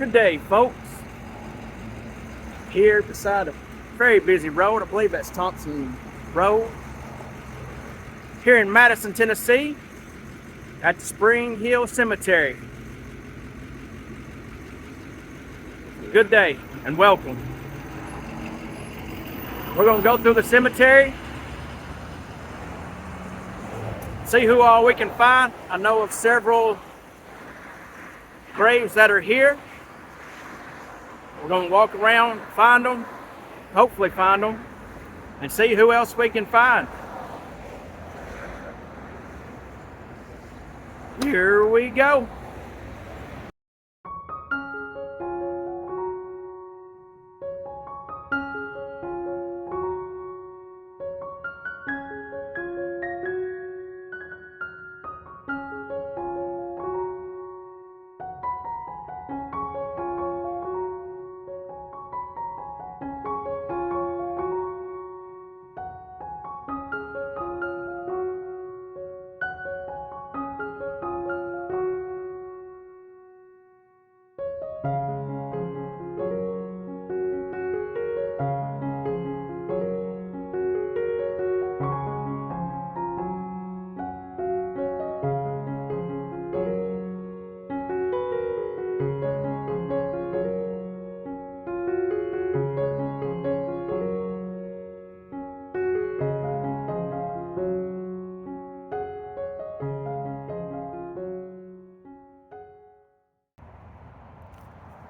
Good day, folks. Here beside a very busy road, I believe that's Thompson Road, here in Madison, Tennessee, at the Spring Hill Cemetery. Good day and welcome. We're going to go through the cemetery, see who all we can find. I know of several graves that are here. We're going to walk around, find them, hopefully find them, and see who else we can find. Here we go.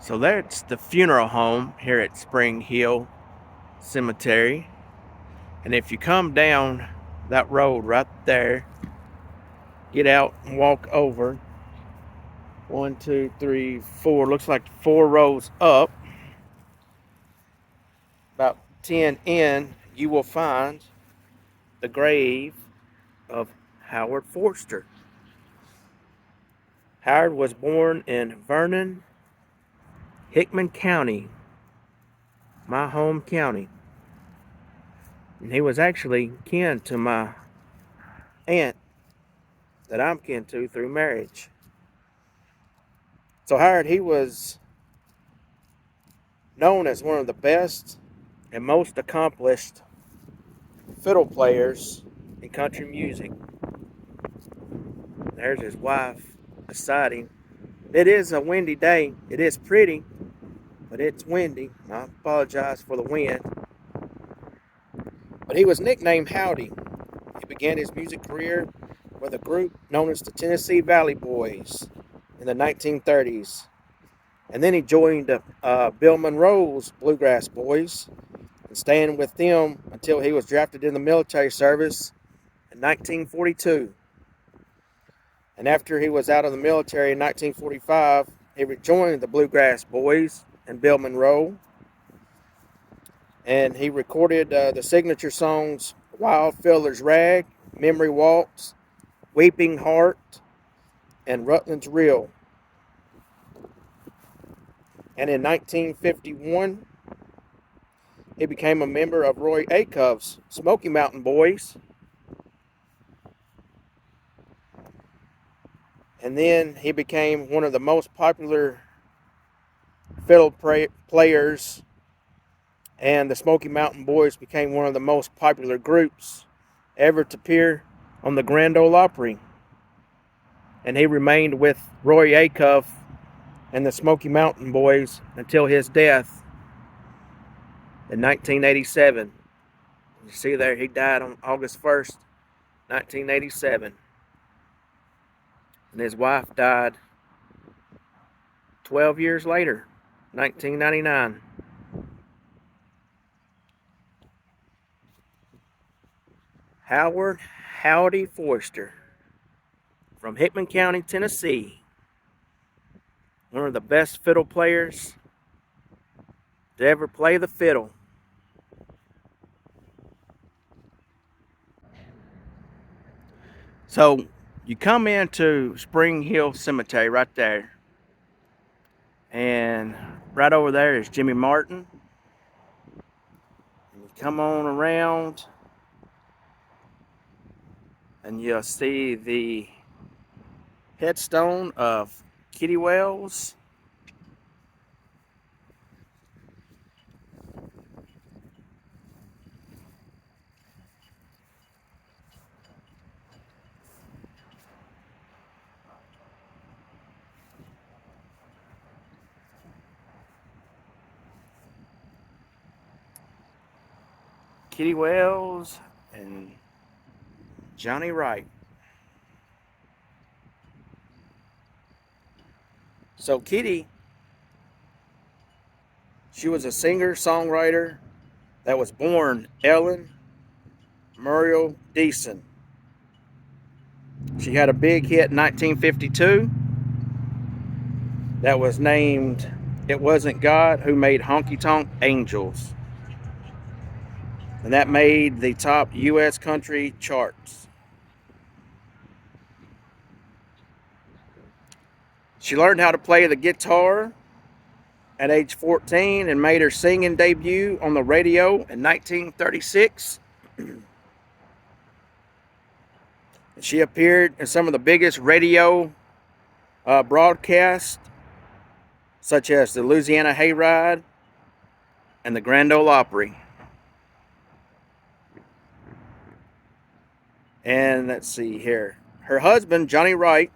So that's the funeral home here at Spring Hill Cemetery. And if you come down that road right there, get out and walk over 1, 2, 3, 4, looks like 4 rows up, about 10 in, you will find the grave of Howard Forster. Howard was born in Vernon, Hickman County, my home county. And he was actually kin to my aunt that I'm kin to through marriage. So Howard, he was known as one of the best and most accomplished fiddle players in country music. There's his wife beside him. It is a windy day. It is pretty, but it's windy. I apologize for the wind. But he was nicknamed Howdy. He began his music career with a group known as the Tennessee Valley Boys in the 1930s. And then he joined Bill Monroe's Bluegrass Boys and staying with them until he was drafted in the military service in 1942. And after he was out of the military in 1945, he rejoined the Bluegrass Boys and Bill Monroe. And he recorded the signature songs Wild Fiddler's Rag, Memory Waltz, Weeping Heart, and Rutland's Reel. And in 1951, he became a member of Roy Acuff's Smoky Mountain Boys. And then he became one of the most popular fiddle players, and the Smoky Mountain Boys became one of the most popular groups ever to appear on the Grand Ole Opry. And he remained with Roy Acuff and the Smoky Mountain Boys until his death in 1987. You see there, he died on August 1st, 1987. And his wife died 12 years later, 1999. Howard Howdy Forster from Hickman County, Tennessee. One of the best fiddle players to ever play the fiddle. So you come into Spring Hill Cemetery right there, and right over there is Jimmy Martin. And you come on around and you'll see the headstone of Kitty Wells. Kitty Wells and Johnny Wright. So Kitty, she was a singer-songwriter that was born Ellen Muriel Deason. She had a big hit in 1952 that was named It Wasn't God Who Made Honky Tonk Angels. And that made the top U.S. country charts. She learned how to play the guitar at age 14 and made her singing debut on the radio in 1936. She appeared in some of the biggest radio broadcasts, such as the Louisiana Hayride and the Grand Ole Opry. And let's see here. Her husband, Johnny Wright,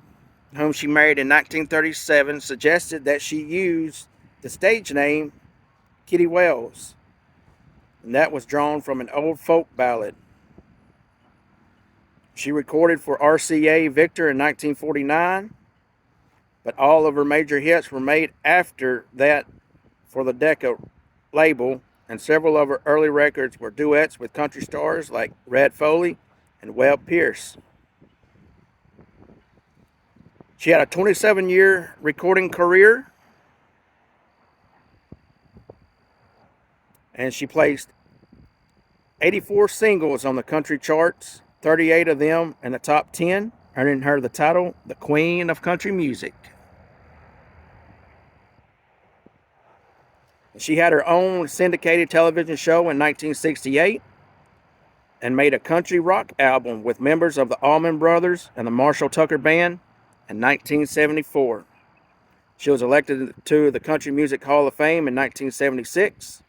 whom she married in 1937, suggested that she use the stage name Kitty Wells. And that was drawn from an old folk ballad. She recorded for RCA Victor in 1949, but all of her major hits were made after that for the Decca label, and several of her early records were duets with country stars like Red Foley and Webb Pierce. She had a 27-year recording career, and she placed 84 singles on the country charts, 38 of them in the top 10, earning her the title, the Queen of Country Music. She had her own syndicated television show in 1968 and made a country rock album with members of the Allman Brothers and the Marshall Tucker Band in 1974. She was elected to the Country Music Hall of Fame in 1976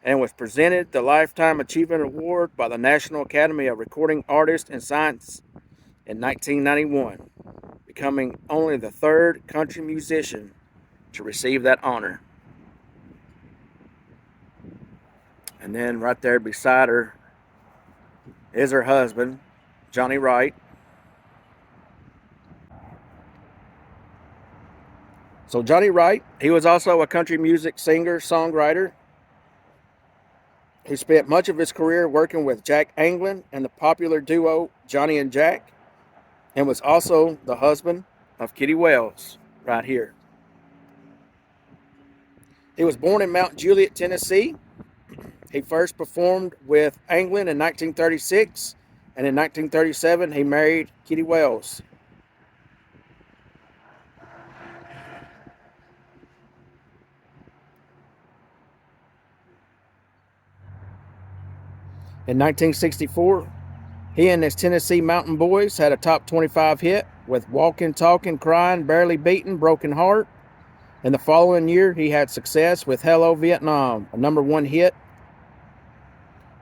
and was presented the Lifetime Achievement Award by the National Academy of Recording Artists and Science in 1991, becoming only the third country musician to receive that honor. And then right there beside her is her husband, Johnny Wright. So Johnny Wright, he was also a country music singer, songwriter. He spent much of his career working with Jack Anglin and the popular duo Johnny and Jack, and was also the husband of Kitty Wells, right here. He was born in Mount Juliet, Tennessee. He first performed with Anglin in 1936, and in 1937 he married Kitty Wells. In 1964, he and his Tennessee Mountain Boys had a top 25 hit with Walkin', Talkin', Cryin', Barely Beatin', Broken Heart. In the following year, he had success with Hello Vietnam, a #1 hit.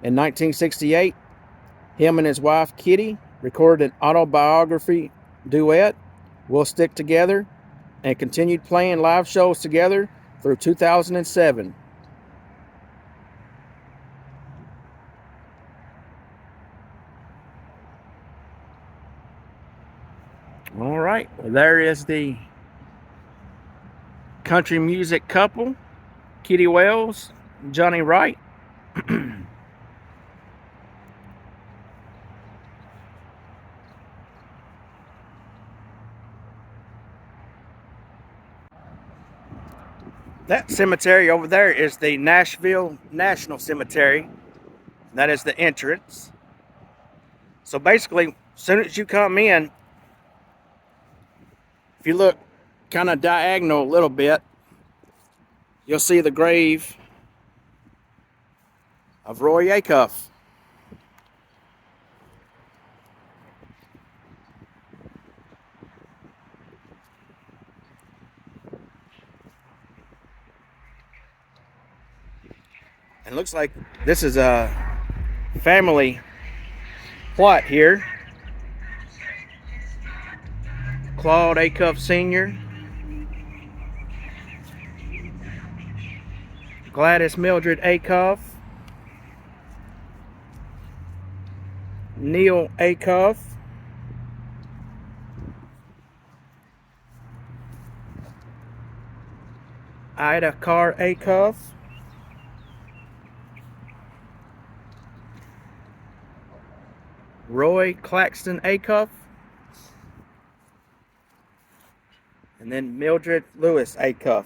In 1968, him and his wife Kitty recorded an autobiography duet, We'll Stick Together, and continued playing live shows together through 2007. All right, well, there is the country music couple, Kitty Wells, Johnny Wright. That cemetery over there is the Nashville National Cemetery. That is the entrance. So basically, as soon as you come in, if you look kind of diagonal a little bit, you'll see the grave of Roy Acuff. And it looks like this is a family plot here. Claude Acuff Sr., Gladys Mildred Acuff, Neil Acuff, Ida Carr Acuff, Roy Claxton Acuff, and then Mildred Lewis Acuff.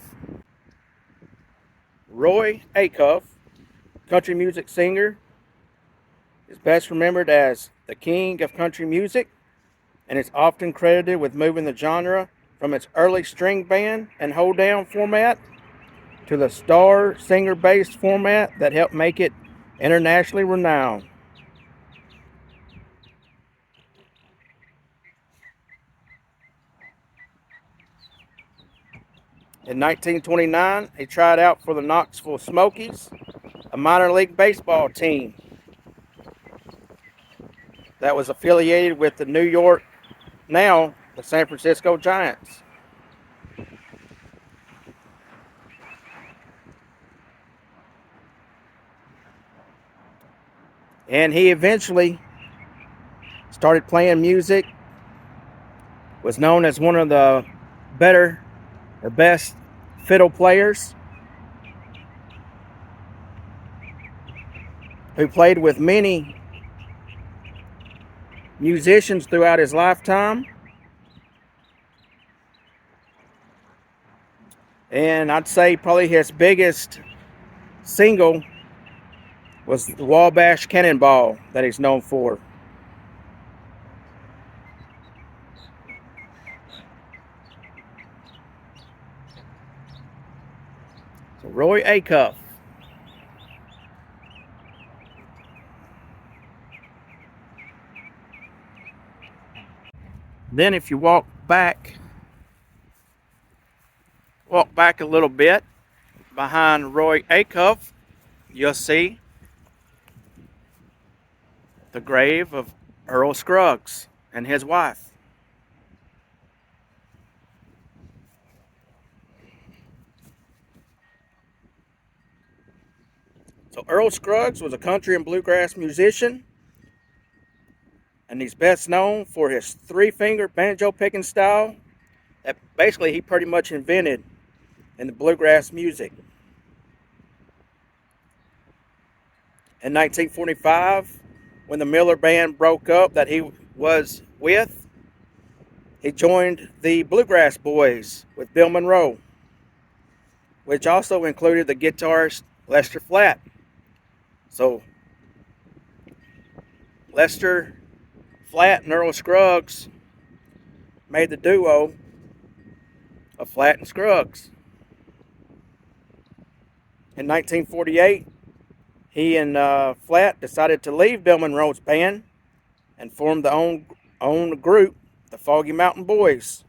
Roy Acuff, country music singer, is best remembered as the king of country music and is often credited with moving the genre from its early string band and hold down format to the star singer-based format that helped make it internationally renowned. In 1929, he tried out for the Knoxville Smokies, a minor league baseball team that was affiliated with the the San Francisco Giants. And he eventually started playing music, was known as one of the best fiddle players, who played with many musicians throughout his lifetime. And I'd say probably his biggest single was the Wabash Cannonball that he's known for. So Roy Acuff. Then if you walk back a little bit behind Roy Acuff, you'll see the grave of Earl Scruggs and his wife. So Earl Scruggs was a country and bluegrass musician, and he's best known for his three-finger banjo picking style that basically he pretty much invented in the bluegrass music. In 1945, when the Miller Band broke up that he was with, he joined the Bluegrass Boys with Bill Monroe, which also included the guitarist Lester Flatt. So Lester Flatt and Earl Scruggs made the duo of Flatt and Scruggs. In 1948, he and Flatt decided to leave Bill Monroe's band and formed their own group, the Foggy Mountain Boys,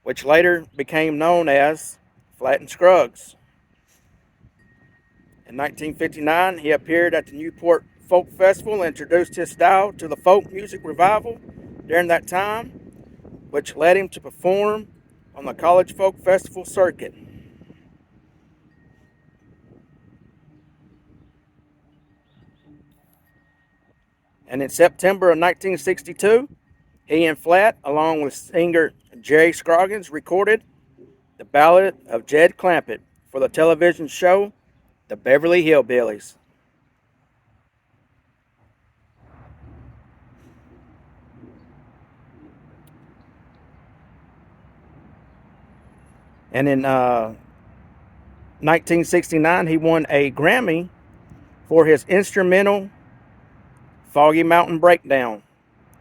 which later became known as Flatt and Scruggs. In 1959, he appeared at the Newport Folk Festival and introduced his style to the folk music revival during that time, which led him to perform on the College Folk Festival circuit. And in September of 1962, he and Flatt, along with singer Jerry Scroggins, recorded the Ballad of Jed Clampett for the television show The Beverly Hillbillies. And in 1969, he won a Grammy for his instrumental Foggy Mountain Breakdown,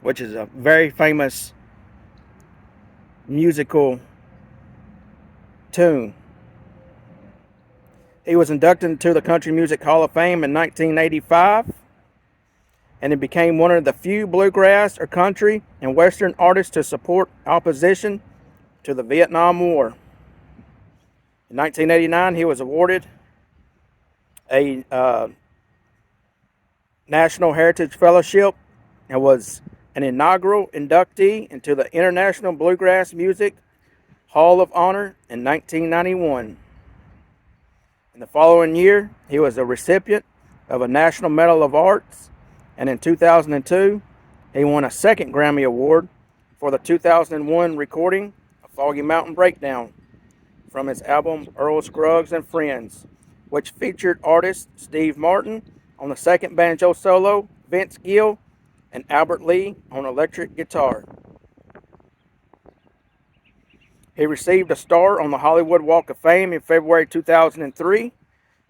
which is a very famous musical tune. He was inducted into the Country Music Hall of Fame in 1985, and he became one of the few bluegrass or country and western artists to support opposition to the Vietnam War. In 1989, he was awarded a National Heritage Fellowship and was an inaugural inductee into the International Bluegrass Music Hall of Honor in 1991. In the following year, he was a recipient of a National Medal of Arts And in 2002, he won a second Grammy Award for the 2001 recording of Foggy Mountain Breakdown from his album Earl Scruggs and Friends, which featured artists Steve Martin on the second banjo solo, Vince Gill, and Albert Lee on electric guitar. He received a star on the Hollywood Walk of Fame in February 2003,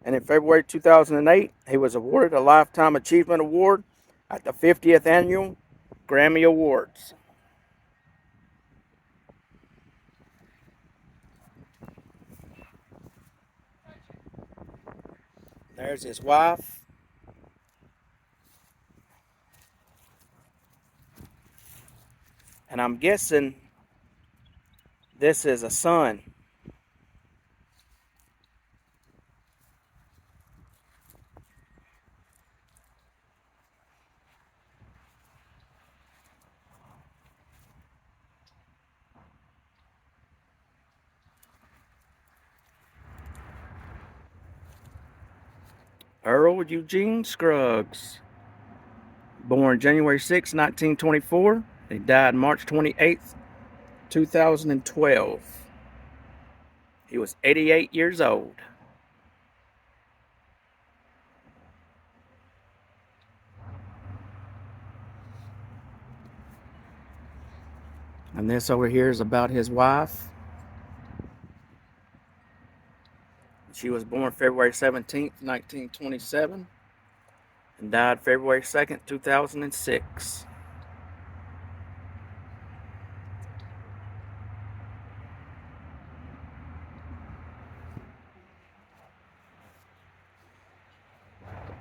and in February 2008, he was awarded a Lifetime Achievement Award at the 50th Annual Grammy Awards. There's his wife. And I'm guessing this is a son. Earl Eugene Scruggs, born January 6, 1924. He died March 28, 2012. He was 88 years old. And this over here is about his wife. She was born February 17th, 1927, and died February 2nd, 2006.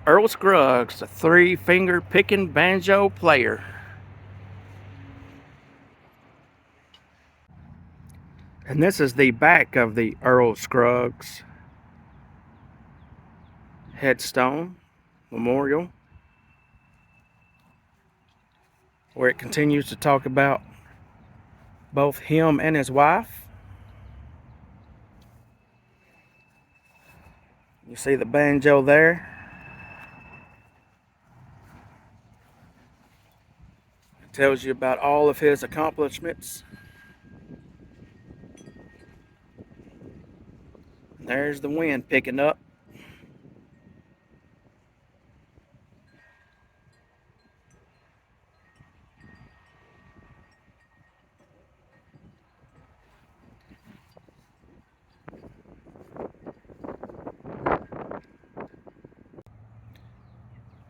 Earl Scruggs, a three-finger picking banjo player. And this is the back of the Earl Scruggs headstone memorial, where it continues to talk about both him and his wife. You see the banjo there. It tells you about all of his accomplishments. There's the wind picking up.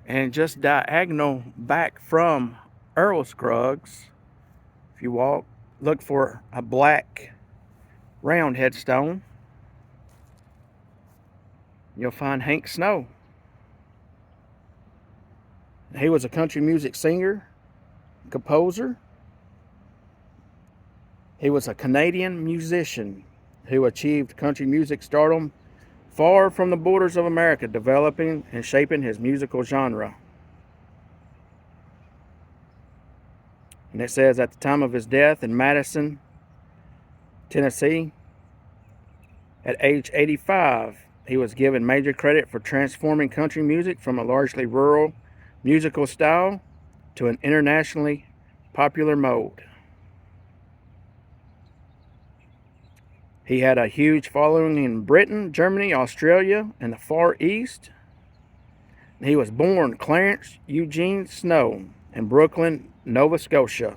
And just diagonal back from Earl Scruggs, if you look for a black round headstone, you'll find Hank Snow. He was a country music singer, composer. He was a Canadian musician who achieved country music stardom far from the borders of America, developing and shaping his musical genre. And it says at the time of his death in Madison, Tennessee, at age 85, he was given major credit for transforming country music from a largely rural musical style to an internationally popular mode. He had a huge following in Britain, Germany, Australia, and the Far East. He was born Clarence Eugene Snow in Brooklyn, Nova Scotia.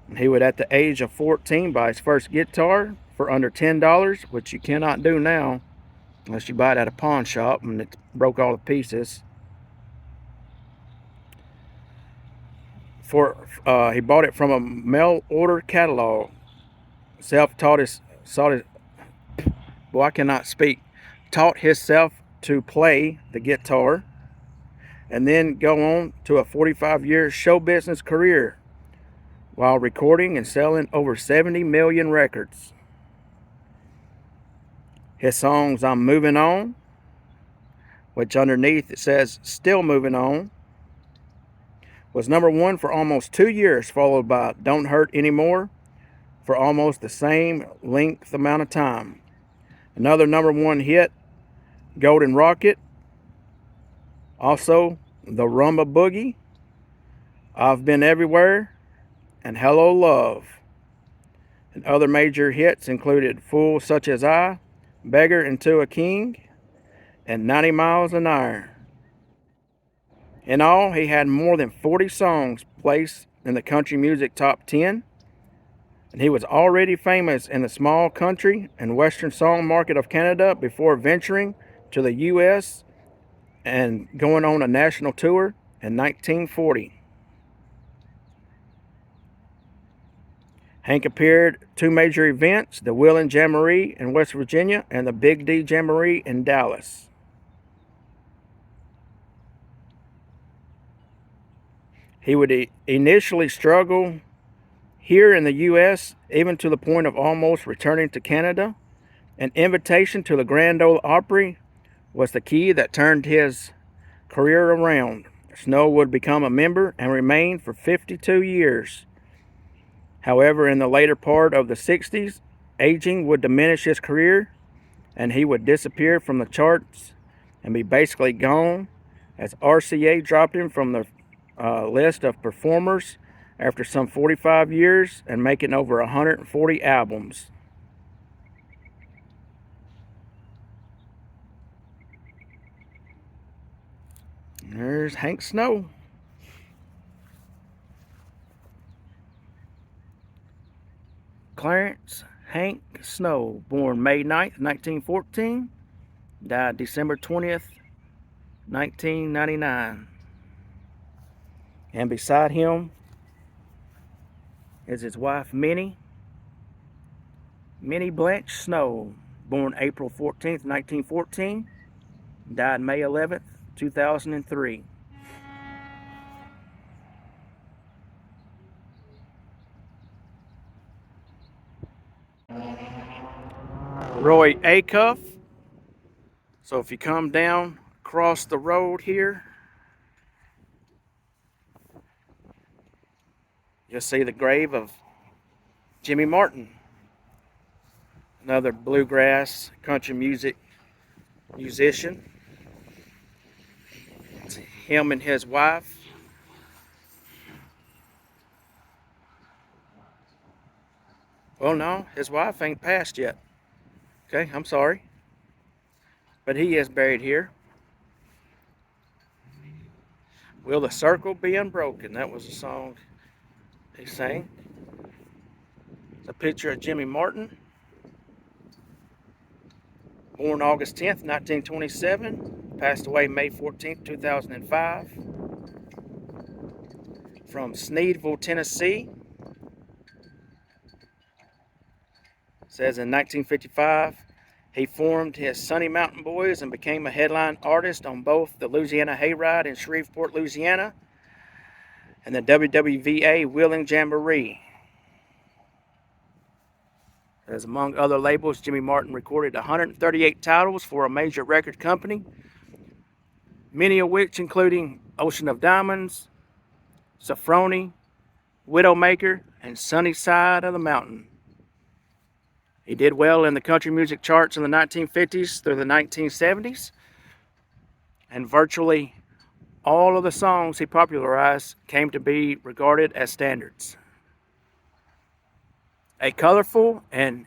And he would, at the age of 14, buy his first guitar for under $10, which you cannot do now unless you buy it at a pawn shop and it broke all the pieces. He bought it from a mail order catalog. Taught himself to play the guitar, and then go on to a 45-year show business career while recording and selling over 70 million records. His songs I'm Moving On, which underneath it says Still Moving On, was number one for almost 2 years, followed by Don't Hurt Anymore for almost the same length amount of time. Another number one hit, Golden Rocket, also The Rumba Boogie, I've Been Everywhere, and Hello Love. And other major hits included Fool Such as I, Beggar into a King, and 90 Miles an Hour. In all, he had more than 40 songs placed in the country music top 10, and he was already famous in the small country and western song market of Canada before venturing to the U.S. and going on a national tour in 1940. Hank appeared at two major events, the Wheeling Jamboree in West Virginia and the Big D Jamboree in Dallas. He would initially struggle here in the U.S., even to the point of almost returning to Canada. An invitation to the Grand Ole Opry was the key that turned his career around. Snow would become a member and remain for 52 years. However, in the later part of the 60s, aging would diminish his career and he would disappear from the charts and be basically gone, as RCA dropped him from the list of performers after some 45 years and making over 140 albums. There's Hank Snow. Clarence Hank Snow, born May 9th, 1914, died December 20th, 1999. And beside him is his wife, Minnie Blanche Snow, born April 14th, 1914, died May 11th, 2003. Roy Acuff. So if you come down across the road here, you'll see the grave of Jimmy Martin, another bluegrass country music musician. It's him and his wife. Well, no, his wife ain't passed yet. Okay, I'm sorry. But he is buried here. Will the circle be unbroken? That was a song he sang. It's a picture of Jimmy Martin, born August 10th, 1927, passed away May 14th, 2005, from Sneedville, Tennessee. It says in 1955, he formed his Sunny Mountain Boys and became a headline artist on both the Louisiana Hayride in Shreveport, Louisiana, and the WWVA Wheeling Jamboree. As among other labels, Jimmy Martin recorded 138 titles for a major record company, many of which including Ocean of Diamonds, Sophrony, Widowmaker, and Sunny Side of the Mountain. He did well in the country music charts in the 1950s through the 1970s, and virtually all of the songs he popularized came to be regarded as standards. A colorful and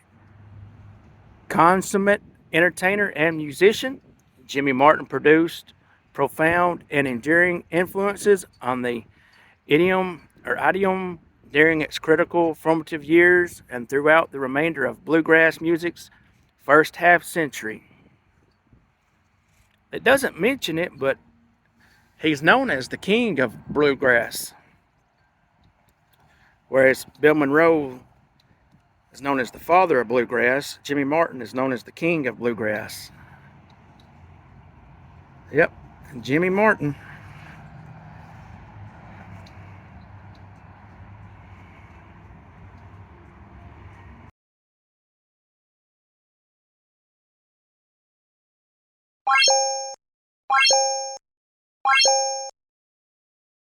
consummate entertainer and musician, Jimmy Martin produced profound and enduring influences on the idiom during its critical formative years and throughout the remainder of bluegrass music's first half century. It doesn't mention it, but he's known as the king of bluegrass, whereas Bill Monroe is known as the father of bluegrass. Jimmy Martin is known as the king of bluegrass. Yep, Jimmy Martin.